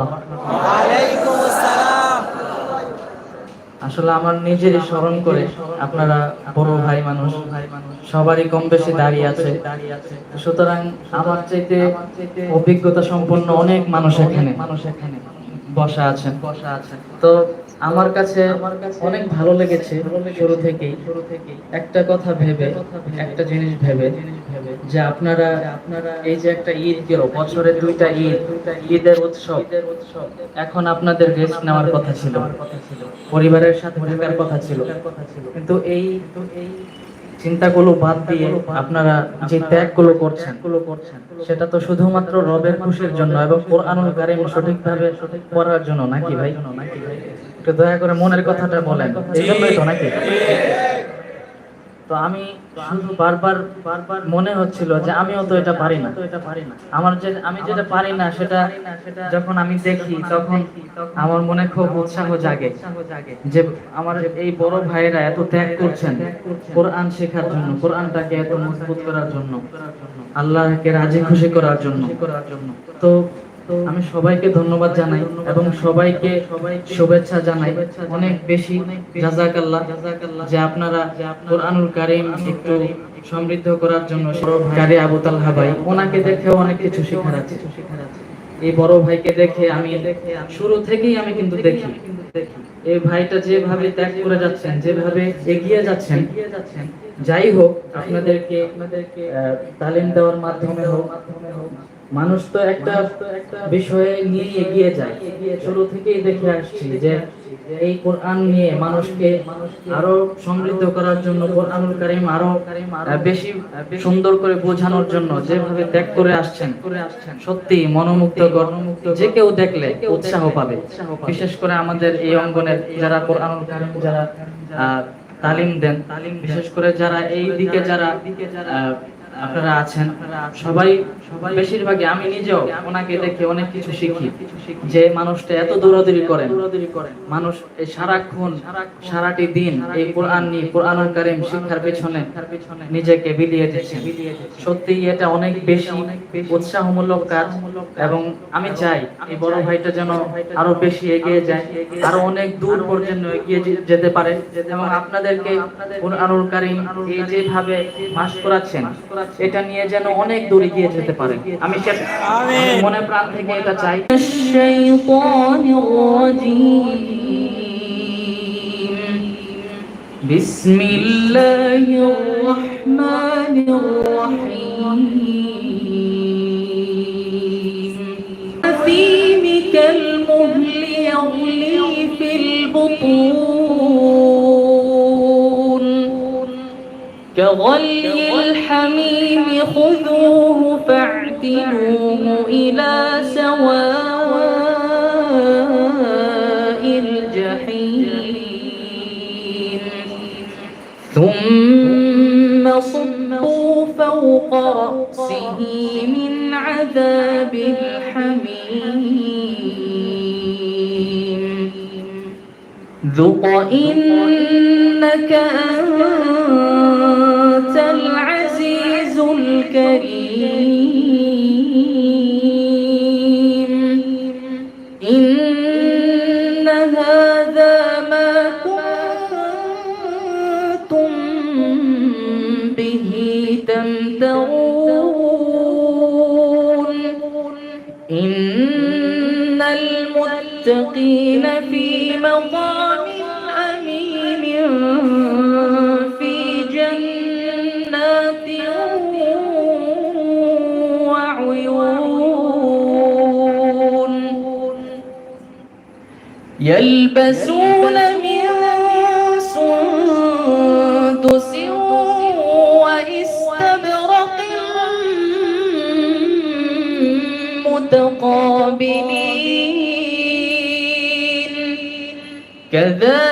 ওয়ালাইকুম আসসালাম। আসলে আমার নিজেরই স্মরণ করে, আপনারা বড় ভাই মানুষ, সবারই কম বেশি দাঁড়িয়ে আছে, সুতরাং আমার চাইতে অভিজ্ঞতা সম্পন্ন অনেক মানুষ এখানে বসা আছেন। তো আমার কাছে অনেক ভালো লেগেছে শুরু থেকেই একটা কথা ভেবে, একটা জিনিস ভেবে, যে আপনারা এই যে একটা ঈদ গেল, বছরে দুইটা ঈদ, ঈদের উৎসব, এখন আপনাদের রেস্ট নেওয়ার কথা ছিল, পরিবারের সাথে থাকার কথা ছিল, কিন্তু এই চিন্তাগুলো বাদ দিয়ে আপনারা যে ত্যাগগুলো করছেন, সেটা তো শুধুমাত্র রবের খুশির জন্য এবং কোরআনুল কারীম সঠিকভাবে পড়ার জন্য, নাকি ভাই? একটু দয়া করে মনের কথাটা বলেন, এই জন্যই তো, নাকি? তো আমি শুধু বারবার মনে হচ্ছিল যে আমিও তো এটা পারি না। আমি যেটা পারি না, সেটা যখন আমি দেখি, তখন আমার মনে খুব উৎসাহ জাগে যে আমার এই বড় ভাইয়েরা এত ত্যাগ করছেন কোরআন শেখার জন্য, কোরআনটাকে এত মজবুত করার জন্য, আল্লাহকে রাজি খুশি করার জন্য। তো আমি সবাইকে ধন্যবাদ জানাই এবং সবাইকে শুভেচ্ছা জানাই অনেক বেশি। জাযাকাল্লাহ, যে আপনারা কোরআনুল কারীম একটু সমৃদ্ধ করার জন্য কারি আবু তালহা ভাই, ওনাকে দেখেও অনেক কিছু শেখার আছে। এই বড় ভাইকে দেখে আমি শুরু থেকেই আমি কিন্তু দেখি এই ভাইটা যেভাবে ত্যাগ করে যাচ্ছেন, যেভাবে এগিয়ে যাচ্ছেন, যাই হোক আপনাদেরকে তালিম দেওয়ার মাধ্যমে হোক, মানুষ তো একটা বিষয়ে নিয়ে এগিয়ে যায়। শুরু থেকেই দেখে আসছি যে এই কোরআন নিয়ে মানুষকে আরো সমৃদ্ধ করার জন্য, কোরআনুল কারীম আরো বেশি সুন্দর করে বোঝানোর জন্য যেভাবে ত্যাগ করে আসছেন, সত্যি মনোমুগ্ধকর। যে কেউ দেখলে উৎসাহ পাবে। বিশেষ করে আমাদের এই অঙ্গনের যারা কোরআনুল কারীম যারা তালিম দেন, বিশেষ করে যারা এই দিকে যারা আপনারা আছেন, সবাই বেশিরভাগই, আমি নিজেও ওনাকে দেখে অনেক কিছু শিখি। যে মানুষটা এত দৌড়াদৌড়ি করেন, মানুষ এই সারাক্ষণ সারাটি দিন এই কোরআন নিয়ে, কোরআনুল কারীম শিক্ষার পেছনে নিজেকে বিলিয়ে দিচ্ছেন। সত্যি এটা অনেক বেশি উৎসাহমূলক কাজ এবং আমি চাই এই বড় ভাইটা যেন আরো বেশি এগিয়ে যায়, আরো অনেক দূর পর্যন্ত এগিয়ে যেতে পারে এবং আপনাদেরকে কোরআনুল কারীম এই যেভাবে পাঠ করাচ্ছেন, এটা নিয়ে যেন অনেক দূর এগিয়ে যেতে পারে। আমি মনে প্রাণ থেকে এটা চাই। বিসমিল্লাহির রহমানির রহিম। كالمهل يغلي في البطون كغلي الحميم خذوه فاعتلوه إلى سواء الجحيم ثم صبوا فوق رأسه من عذاب الحميم ذق إنك أنت العزيز الكريم إن هذا ما كنتم به تمترون إن المتقين في مقام أمين في جنات وعيون يلبسون من سندس واستبرق متقابلين كذلك